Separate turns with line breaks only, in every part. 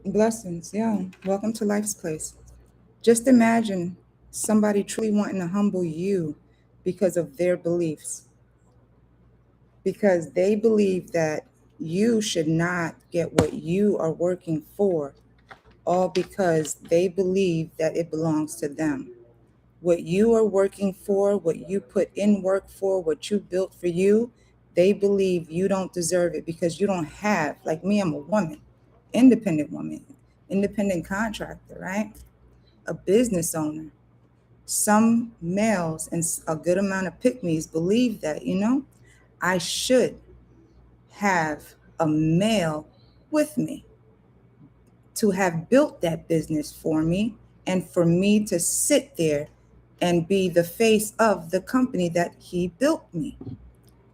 Blessings, yeah. Welcome to Life's Place. Just imagine somebody truly wanting to humble you because of their beliefs, because they believe that you should not get what you are working for, all because they believe that it belongs to them. What you are working for, what you put in work for, what you built for you, they believe you don't deserve it because you don't have, like me, I'm a woman, independent contractor, right? A business owner. Some males and a good amount of pygmies believe that, I should have a male with me to have built that business for me and for me to sit there and be the face of the company that he built me.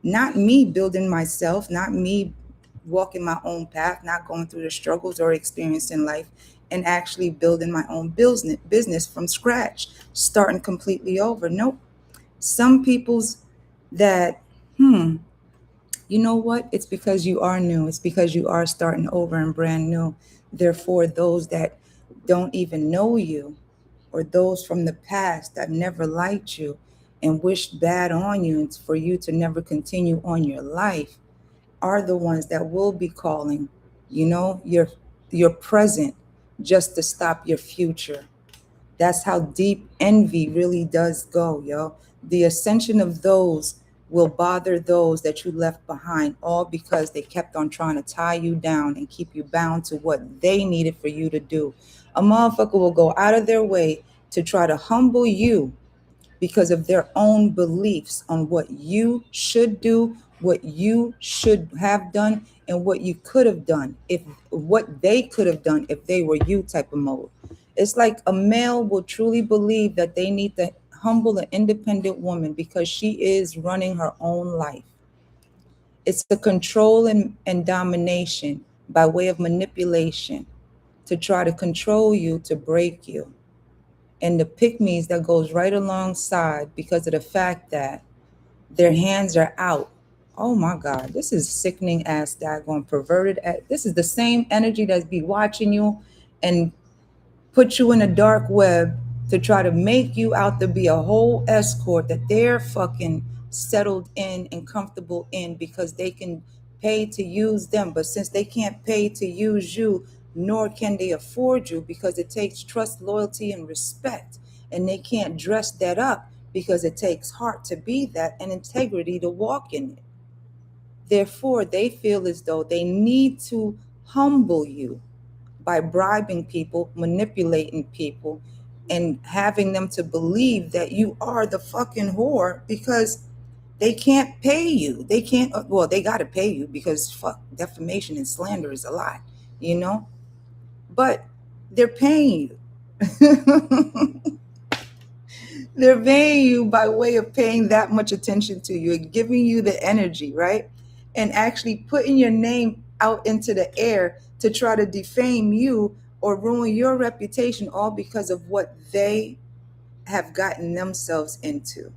Not me building myself, not me walking my own path, not going through the struggles or experience in life, and actually building my own business from scratch, starting completely over. Nope. Some people's that, you know what? It's because you are new. It's because you are starting over and brand new. Therefore, those that don't even know you or those from the past that never liked you and wished bad on you and for you to never continue on your life are the ones that will be calling, your present just to stop your future. That's how deep envy really does go, yo. The ascension of those will bother those that you left behind, all because they kept on trying to tie you down and keep you bound to what they needed for you to do. A motherfucker will go out of their way to try to humble you because of their own beliefs on what you should do, what you should have done, and what you could have done if what they could have done if they were you type of mode. It's like a male will truly believe that they need to humble an independent woman because she is running her own life. It's a control and domination by way of manipulation to try to control you, to break you, and the pygmies that goes right alongside because of the fact that their hands are out. Oh my God, this is sickening ass daggone perverted. This is the same energy that's be watching you and put you in a dark web to try to make you out to be a whole escort that they're fucking settled in and comfortable in because they can pay to use them. But since they can't pay to use you, nor can they afford you because it takes trust, loyalty, and respect. And they can't dress that up because it takes heart to be that and integrity to walk in it. Therefore, they feel as though they need to humble you by bribing people, manipulating people, and having them to believe that you are the fucking whore because they can't pay you. They can't, well, they got to pay you because fuck, defamation and slander is a lie, you know? But they're paying you. They're paying you by way of paying that much attention to you and giving you the energy, right? And actually putting your name out into the air to try to defame you or ruin your reputation, all because of what they have gotten themselves into,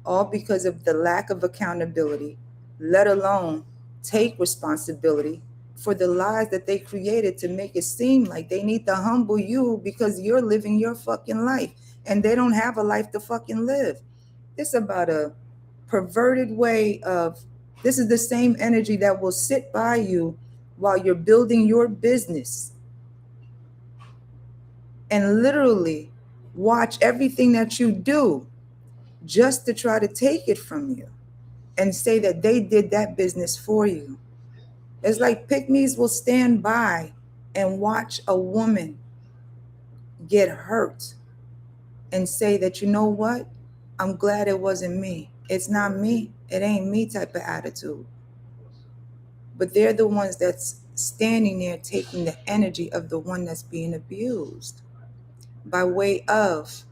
all because of the lack of accountability, let alone take responsibility for the lies that they created to make it seem like they need to humble you because you're living your fucking life and they don't have a life to fucking live. It's about a perverted way of, this is the same energy that will sit by you while you're building your business and literally watch everything that you do just to try to take it from you and say that they did that business for you. It's like pygmies will stand by and watch a woman get hurt and say that, you know what? I'm glad it wasn't me. It's not me. It ain't me type of attitude. But they're the ones that's standing there taking the energy of the one that's being abused by way of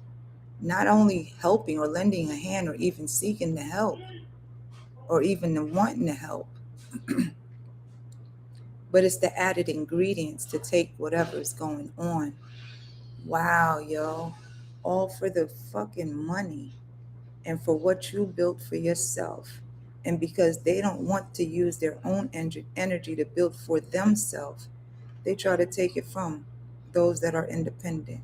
not only helping or lending a hand or even seeking the help or even the wanting to help, but it's the added ingredients to take whatever is going on. Wow, yo. All for the fucking money and for what you built for yourself. And because they don't want to use their own energy to build for themselves, they try to take it from those that are independent.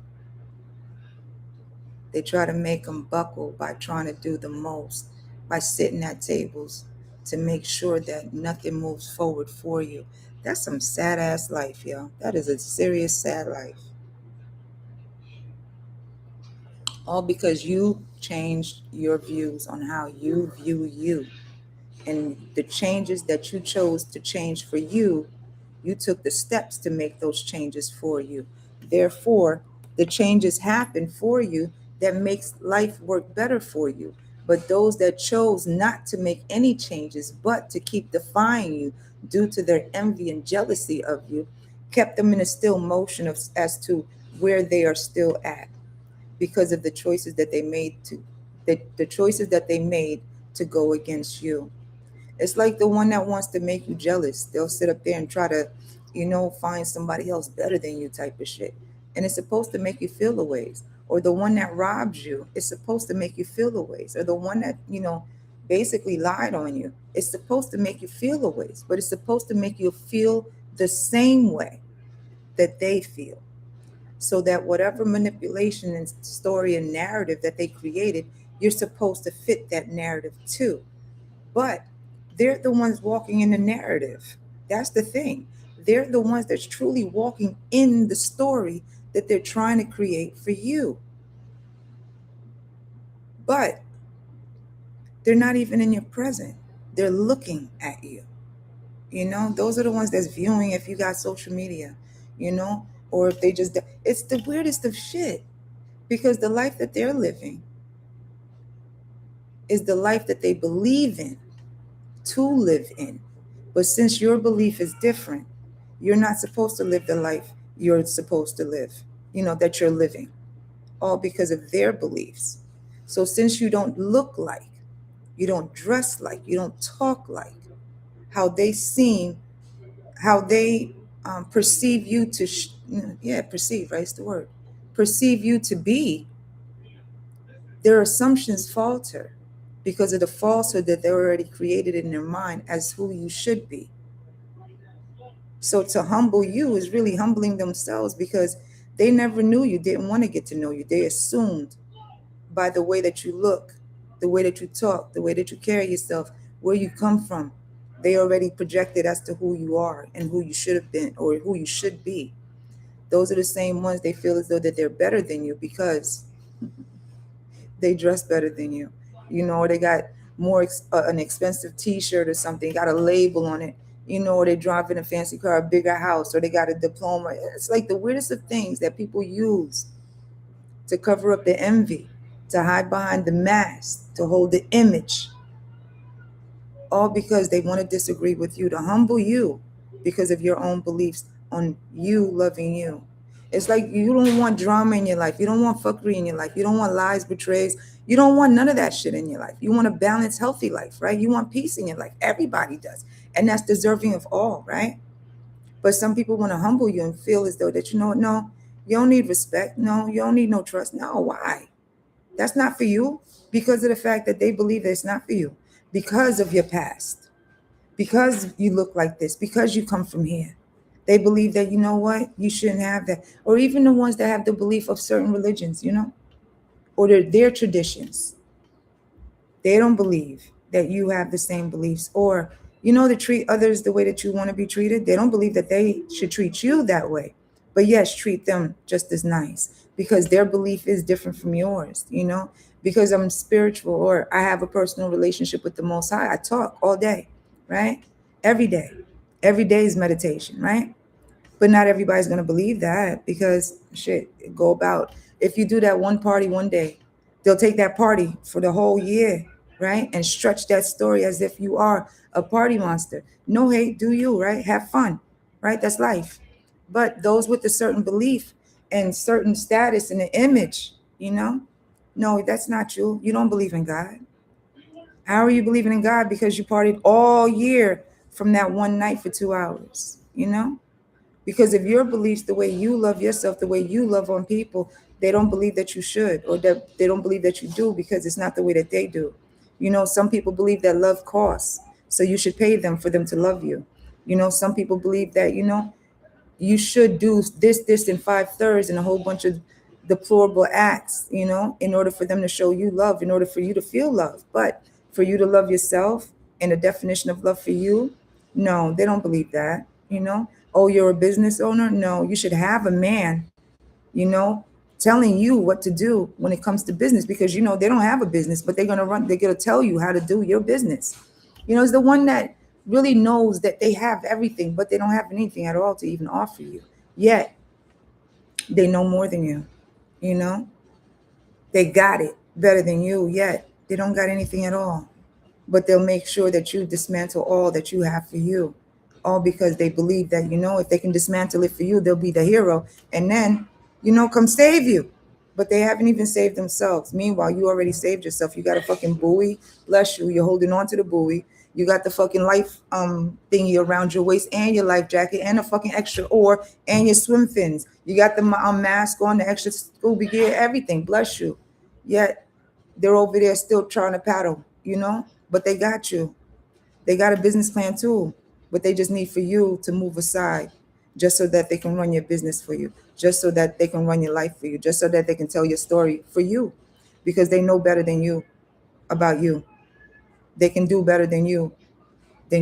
They try to make them buckle by trying to do the most, by sitting at tables to make sure that nothing moves forward for you. That's some sad ass life, yo. That is a serious sad life. All because you changed your views on how you view you. And the changes that you chose to change for you, you took the steps to make those changes for you. Therefore, the changes happen for you that makes life work better for you. But those that chose not to make any changes, but to keep defying you due to their envy and jealousy of you, kept them in a still motion of, as to where they are still at because of the choices that they made to the choices that they made to go against you. It's like the one that wants to make you jealous. They'll sit up there and try to, find somebody else better than you type of shit. And it's supposed to make you feel the ways. Or the one that robs you, it's supposed to make you feel the ways. Or the one that, basically lied on you, it's supposed to make you feel the ways. But it's supposed to make you feel the same way that they feel. So that whatever manipulation and story and narrative that they created, you're supposed to fit that narrative too. But they're the ones walking in the narrative. That's the thing. They're the ones that's truly walking in the story that they're trying to create for you. But they're not even in your present. They're looking at you. Those are the ones that's viewing if you got social media, you know, or if they just, it's the weirdest of shit because the life that they're living is the life that they believe in to live in. But since your belief is different, you're not supposed to live the life you're supposed to live, that you're living, all because of their beliefs. So since you don't look like, you don't dress like, you don't talk like how they seem, how they perceive you to, perceive, right? It's the word. Perceive you to be, their assumptions falter because of the falsehood that they already created in their mind as who you should be. So to humble you is really humbling themselves because they never knew you, didn't want to get to know you. They assumed by the way that you look, the way that you talk, the way that you carry yourself, where you come from. They already projected as to who you are and who you should have been or who you should be. Those are the same ones they feel as though that they're better than you because they dress better than you, or they got an expensive T-shirt or something, got a label on it, or they drive in a fancy car, a bigger house, or they got a diploma. It's like the weirdest of things that people use to cover up the envy, to hide behind the mask, to hold the image, all because they want to disagree with you, to humble you because of your own beliefs on you loving you. It's like you don't want drama in your life. You don't want fuckery in your life. You don't want lies, betrays. You don't want none of that shit in your life. You want a balanced, healthy life, right? You want peace in your life. Everybody does. And that's deserving of all, right? But some people want to humble you and feel as though that, no, you don't need respect. No, you don't need no trust. No, why? That's not for you because of the fact that they believe that it's not for you because of your past, because you look like this, because you come from here. They believe that, you know what, you shouldn't have that. Or even the ones that have the belief of certain religions, or their traditions. They don't believe that you have the same beliefs or, to treat others the way that you want to be treated. They don't believe that they should treat you that way. But yes, treat them just as nice because their belief is different from yours, because I'm spiritual or I have a personal relationship with the Most High. I talk all day, right? Every day. Every day is meditation, right? But not everybody's going to believe that because shit, go about. If you do that one party one day, they'll take that party for the whole year, right? And stretch that story as if you are a party monster. No hate, do you, right? Have fun, right? That's life. But those with a certain belief and certain status and an image, no, that's not you. You don't believe in God. How are you believing in God? Because you partied all year from that one night for 2 hours, because of your beliefs, the way you love yourself, the way you love on people, they don't believe that you should, or that they don't believe that you do because it's not the way that they do. Some people believe that love costs, so you should pay them for them to love you. Some people believe that, you should do this in 5 thirds and a whole bunch of deplorable acts, in order for them to show you love, in order for you to feel love. But for you to love yourself and the definition of love for you, no, they don't believe that. Oh, you're a business owner? No, you should have a man, you know, telling you what to do when it comes to business, because they don't have a business, but they're gonna tell you how to do your business. It's the one that really knows that they have everything, but they don't have anything at all to even offer you. Yet they know more than you, you know? They got it better than you, yet they don't got anything at all. But they'll make sure that you dismantle all that you have for you, all because they believe that, if they can dismantle it for you, they'll be the hero and then, come save you. But they haven't even saved themselves. Meanwhile, you already saved yourself. You got a fucking buoy, bless you. You're holding on to the buoy. You got the fucking life thingy around your waist, and your life jacket, and a fucking extra oar, and your swim fins. You got the mask on, the extra scuba gear, everything, bless you. Yet they're over there still trying to paddle, but they got you. They got a business plan too, but they just need for you to move aside just so that they can run your business for you, just so that they can run your life for you, just so that they can tell your story for you, because they know better than you about you. They can do better than you. They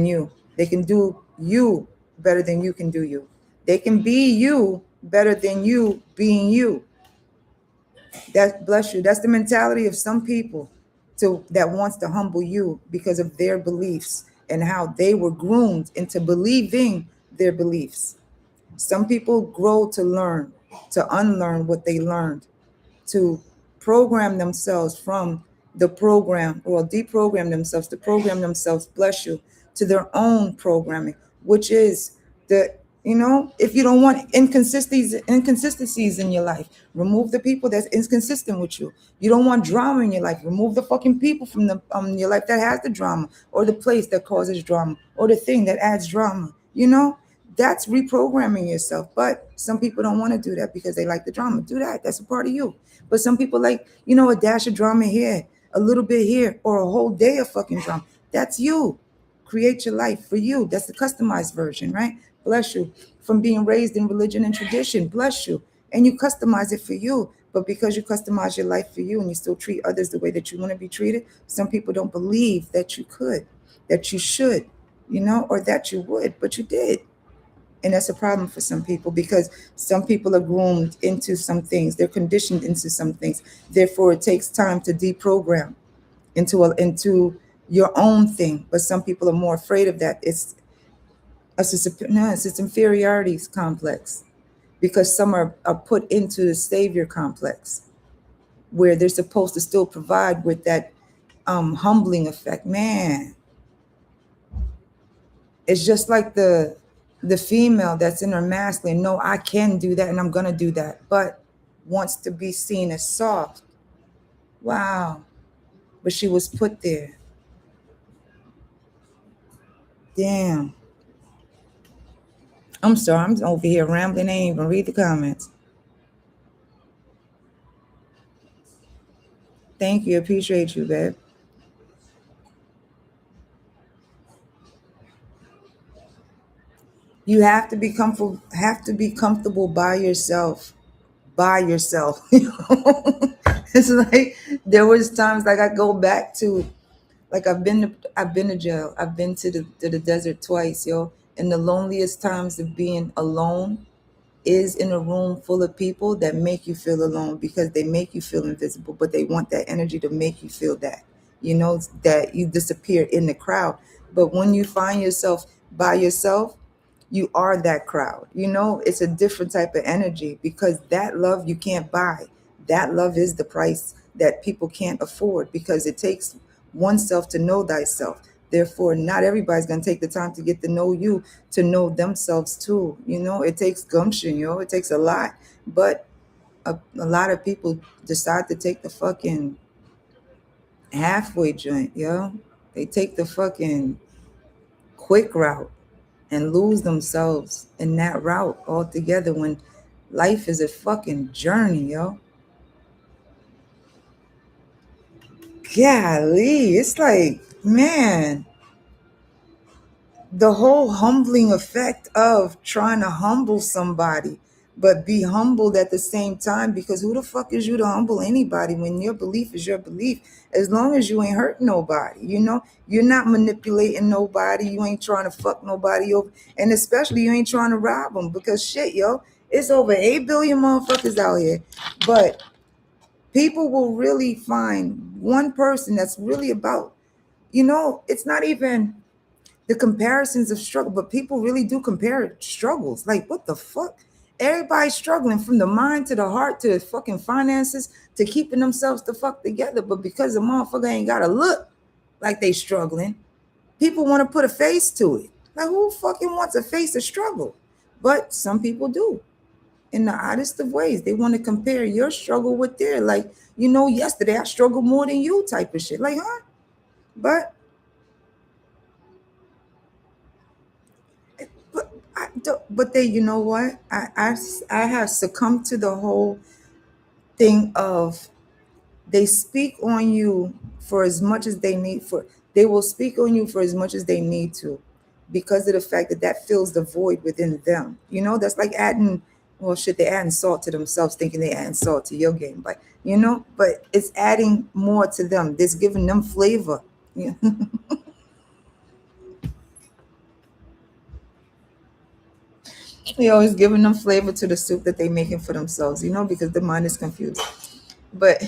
can do you better than you can do you. They can be you better than you being you. That, bless you. That's the mentality of some people that wants to humble you because of their beliefs and how they were groomed into believing their beliefs. Some people grow to learn, to unlearn what they learned, to program themselves from the program, or deprogram themselves to program themselves, bless you, to their own programming, which is the, if you don't want inconsistencies in your life, remove the people that's inconsistent with you. You don't want drama in your life, remove the fucking people from the your life that has the drama, or the place that causes drama, or the thing that adds drama. That's reprogramming yourself. But some people don't want to do that because they like the drama. Do that. That's a part of you. But some people like, a dash of drama here, a little bit here, or a whole day of fucking drama. That's you. Create your life for you. That's the customized version, right? Bless you. From being raised in religion and tradition, bless you. And you customize it for you. But because you customize your life for you and you still treat others the way that you want to be treated, some people don't believe that you could, that you should, or that you would, but you did. And that's a problem for some people, because some people are groomed into some things. They're conditioned into some things. Therefore, it takes time to deprogram into your own thing. But some people are more afraid of that. It's inferiority complex, because some are put into the savior complex, where they're supposed to still provide with that humbling effect. Man, it's just like the female that's in her masculine. No, I can do that and I'm gonna do that, but wants to be seen as soft. Wow. But she was put there. Damn. I'm sorry, I'm over here rambling. I ain't even read the comments. Thank you. Appreciate you, babe. You have to be comfortable by yourself. By yourself. It's like there was times like I go back to, like I've been to jail. I've been to the desert twice, yo. And the loneliest times of being alone is in a room full of people that make you feel alone, because they make you feel invisible, but they want that energy to make you feel that you disappear in the crowd. But when you find yourself by yourself, you are that crowd. It's a different type of energy, because that love you can't buy. That love is the price that people can't afford, because it takes oneself to know thyself. Therefore, not everybody's going to take the time to get to know you, to know themselves too. It takes gumption, it takes a lot. But a lot of people decide to take the fucking halfway joint, yo. They take the fucking quick route and lose themselves in that route altogether, when life is a fucking journey, yo. Golly, it's like, man, the whole humbling effect of trying to humble somebody, but be humbled at the same time, because who the fuck is you to humble anybody when your belief is your belief? As long as you ain't hurting nobody, you're not manipulating nobody, you ain't trying to fuck nobody over, and especially you ain't trying to rob them, because shit, yo, it's over 8 billion motherfuckers out here. But people will really find one person that's really about, it's not even the comparisons of struggle, but people really do compare struggles. Like, what the fuck? Everybody's struggling from the mind to the heart to the fucking finances to keeping themselves the fuck together. But because the motherfucker ain't got to look like they struggling, people want to put a face to it. Like, who fucking wants a face to struggle? But some people do in the oddest of ways. They want to compare your struggle with their, like, yesterday I struggled more than you type of shit. Like, huh? But but they, you know what? I have succumbed to the whole thing of they speak on you for as much as they need for. They will speak on you for as much as they need to, because of the fact that that fills the void within them. That's like adding. Well, shit, they're adding salt to themselves, thinking they're adding salt to your game, but it's adding more to them. It's giving them flavor. Yeah. You're always giving them flavor to the soup that they're making for themselves, because the mind is confused. But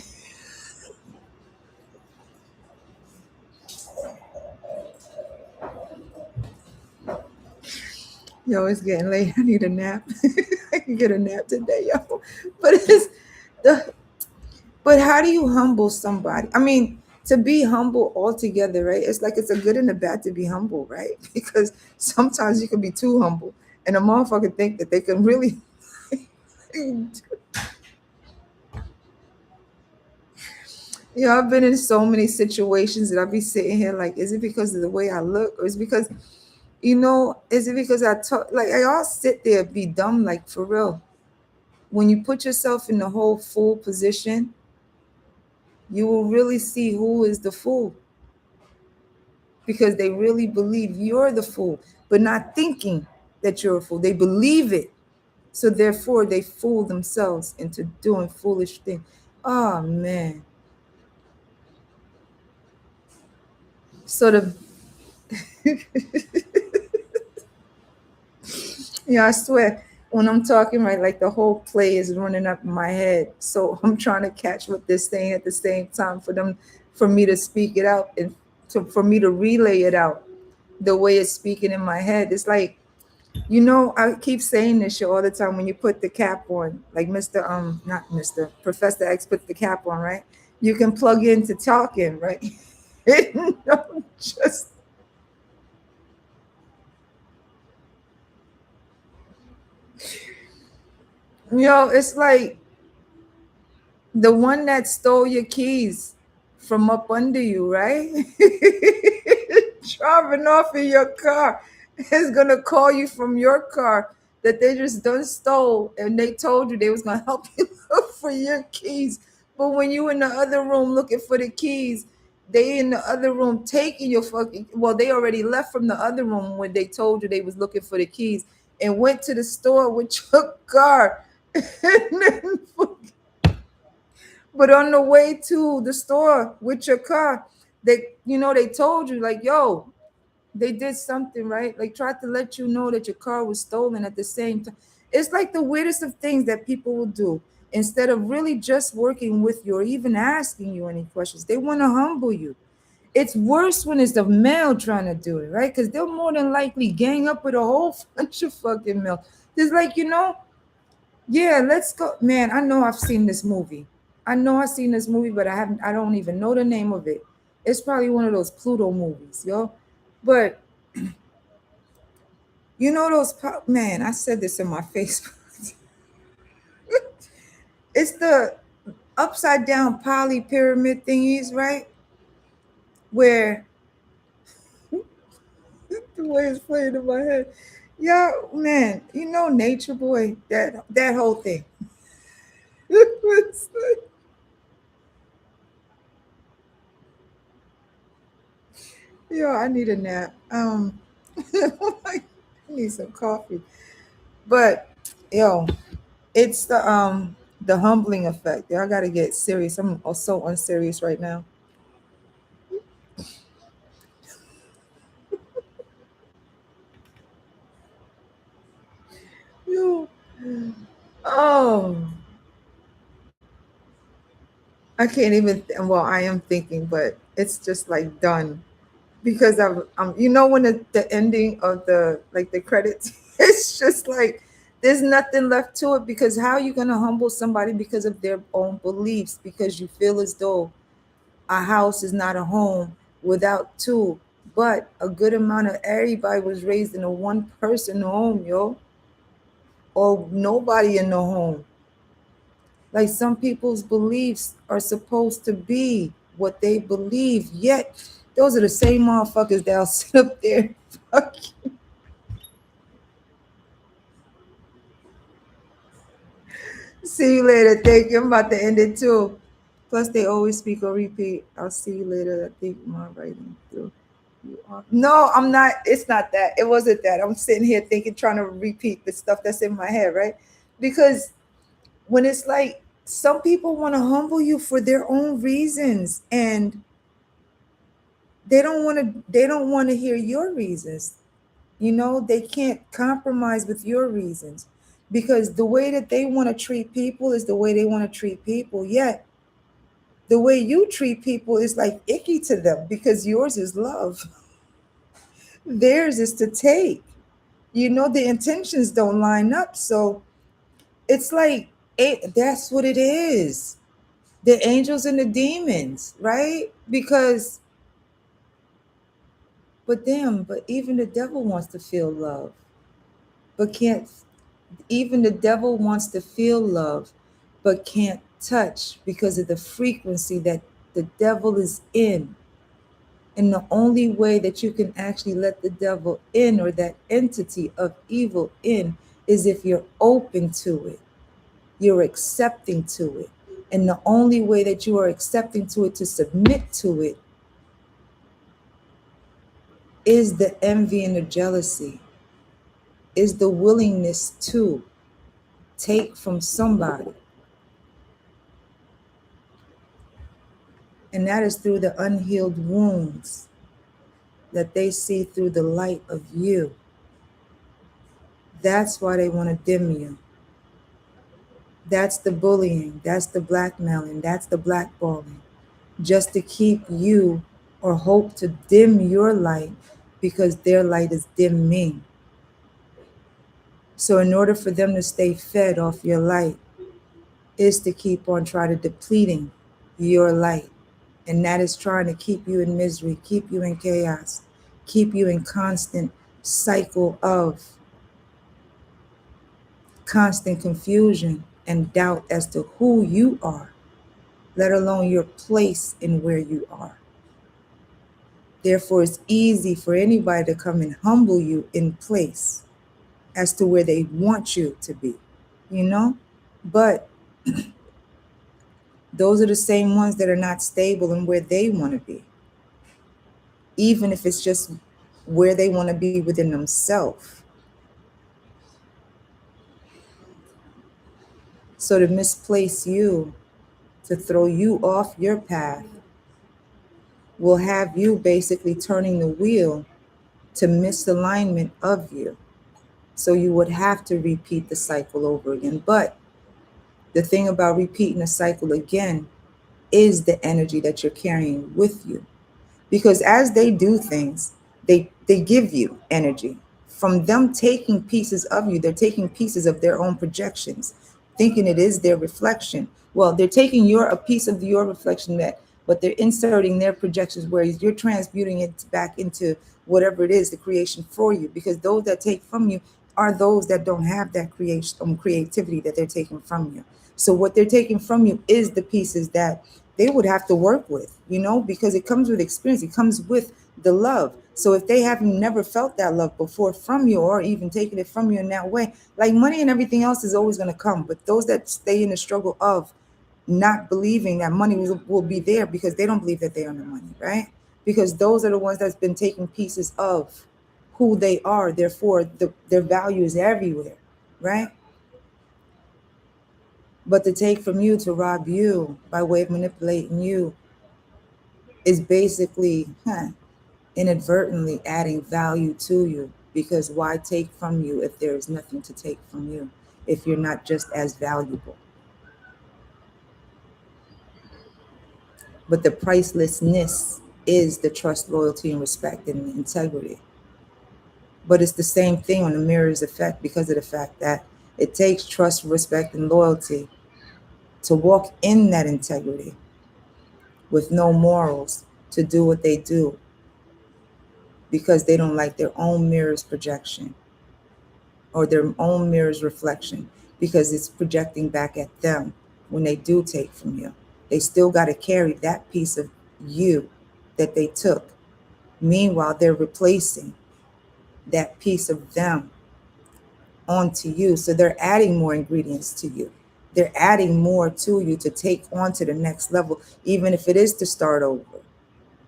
yo, it's getting late. I need a nap. I can get a nap today, yo. But it's the but how do you humble somebody? I mean, to be humble altogether, right? It's like it's a good and a bad to be humble, right? Because sometimes you can be too humble, and a motherfucker think that they can really. I've been in so many situations that I'll be sitting here like, is it because of the way I look, or is it because, is it because I talk? Like, I all sit there be dumb, like, for real. When you put yourself in the whole fool position, you will really see who is the fool, because they really believe you're the fool, but not thinking that you're a fool. They believe it. So therefore, they fool themselves into doing foolish things. Oh, man. So the Yeah, I swear, when I'm talking, right, like the whole play is running up in my head. So I'm trying to catch what they're saying at the same time for me to speak it out, and for me to relay it out the way it's speaking in my head. It's like, I keep saying this shit all the time. When you put the cap on, like not Mr. Professor X put the cap on, right? You can plug into talking, right? Just, it's like the one that stole your keys from up under you, right? Driving off in your car is gonna call you from your car that they just done stole, and they told you they was gonna help you look for your keys. But when you in the other room looking for the keys, they in the other room taking your fucking, well, they already left from the other room when they told you they was looking for the keys, and went to the store with your car. And then but on the way to the store with your car, they told you, like, yo, they did something, right? Like, tried to let you know that your car was stolen at the same time. It's like the weirdest of things that people will do. Instead of really just working with you or even asking you any questions, they want to humble you. It's worse when it's the male trying to do it, right? Because they'll more than likely gang up with a whole bunch of fucking male. It's like, yeah, let's go. Man, I know I've seen this movie. I know I've seen this movie, but I don't even know the name of it. It's probably one of those Pluto movies, yo. But man, I said this in my Facebook. It's the upside down poly pyramid thingies, right? Where the way it's playing in my head. Yeah, man, Nature Boy, that whole thing. Yo, I need a nap. I need some coffee. But yo, it's the humbling effect. Y'all gotta get serious. I'm so unserious right now. Yo, oh, I can't even. Well, I am thinking, but it's just like done because you know, when the ending of the like the credits, it's just like there's nothing left to it because how are you gonna humble somebody because of their own beliefs? Because you feel as though a house is not a home without two, but a good amount of everybody was raised in a one person home, yo, or nobody in the home. Like some people's beliefs are supposed to be what they believe, yet those are the same motherfuckers that'll sit up there. Fuck you. See you later. Thank you. I'm about to end it too. Plus, they always speak or repeat. I'll see you later. I think my writing through. No, I'm not. It's not that. It wasn't that. I'm sitting here thinking, trying to repeat the stuff that's in my head, right? Because when it's like some people want to humble you for their own reasons, and they don't want to hear your reasons. You know, they can't compromise with your reasons because the way that they want to treat people is the way they want to treat people. Yet the way you treat people is like icky to them because yours is love. Theirs is to take. You know, the intentions don't line up. So it's like that's what it is. The angels and the demons, right? Because but even the devil wants to feel love, but can't. Even the devil wants to feel love, but can't touch because of the frequency that the devil is in. And the only way that you can actually let the devil in or that entity of evil in is if you're open to it, you're accepting to it. And the only way that you are accepting to it, to submit to it, is the envy and the jealousy, is the willingness to take from somebody. And that is through the unhealed wounds that they see through the light of you. That's why they want to dim you. That's the bullying. That's the blackmailing. That's the blackballing. Just to keep you or hope to dim your light because their light is dimming. So, in order for them to stay fed off your light, is to keep on trying to depleting your light. And that is trying to keep you in misery, keep you in chaos, keep you in constant cycle of constant confusion and doubt as to who you are, let alone your place in where you are. Therefore, it's easy for anybody to come and humble you in place as to where they want you to be, you know? But those are the same ones that are not stable in where they want to be, even if it's just where they want to be within themselves. So to misplace you, to throw you off your path, will have you basically turning the wheel to misalignment of you. So you would have to repeat the cycle over again. But the thing about repeating the cycle again is the energy that you're carrying with you. Because as they do things, they give you energy. From them taking pieces of you, they're taking pieces of their own projections, thinking it is their reflection. Well, they're taking a piece of your reflection, that but they're inserting their projections where you're transmuting it back into whatever it is, the creation for you. Because those that take from you are those that don't have that creativity that they're taking from you. So what they're taking from you is the pieces that they would have to work with, you know, because it comes with experience, it comes with the love. So if they haven't never felt that love before from you, or even taken it from you in that way, like money and everything else is always going to come. But those that stay in the struggle of not believing that money will be there because they don't believe that they own the money, right? Because those are the ones that's been taking pieces of. who they are. Therefore, their value is everywhere, right? But to take from you, to rob you by way of manipulating you, is basically inadvertently adding value to you. Because why take from you if there is nothing to take from you, if you're not just as valuable? But the pricelessness is the trust, loyalty, and respect and integrity. But it's the same thing on the mirror's effect, because of the fact that it takes trust, respect, and loyalty to walk in that integrity with no morals, to do what they do because they don't like their own mirror's projection or their own mirror's reflection, because it's projecting back at them when they do take from you. They still got to carry that piece of you that they took. Meanwhile, they're replacing that piece of them onto you. So they're adding more ingredients to you. They're adding more to you to take on to the next level, even if it is to start over.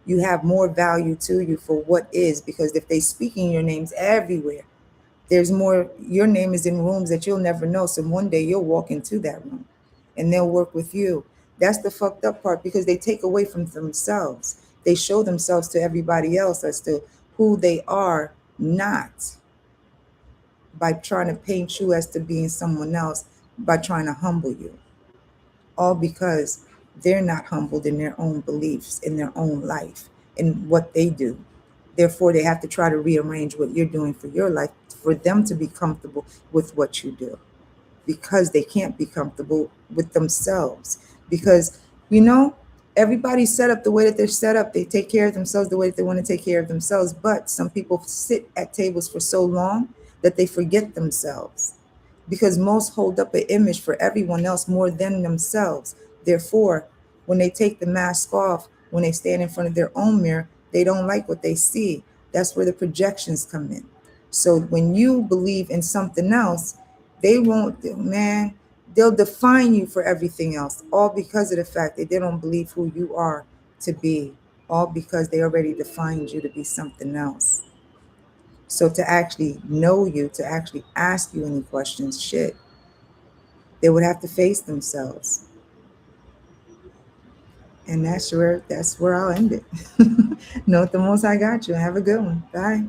You have more value to you for what is, because if they speaking your names everywhere, there's more. Your name is in rooms that you'll never know. So one day you'll walk into that room and they'll work with you. That's the fucked up part, because they take away from themselves. They show themselves to everybody else as to who they are not, by trying to paint you as to being someone else, by trying to humble you. All because they're not humbled in their own beliefs, in their own life, in what they do. Therefore, they have to try to rearrange what you're doing for your life for them to be comfortable with what you do, because they can't be comfortable with themselves. Because, you know, everybody's set up the way that they're set up. They take care of themselves the way that they want to take care of themselves. But some people sit at tables for so long that they forget themselves, because most hold up an image for everyone else more than themselves. Therefore, when they take the mask off, when they stand in front of their own mirror, they don't like what they see. That's where the projections come in. So when you believe in something else, they won't, man, they'll define you for everything else, all because of the fact that they don't believe who you are to be, all because they already defined you to be something else. So to actually know you, to actually ask you any questions, shit, they would have to face themselves. And that's where I'll end it. Note the most I got you. Have a good one. Bye.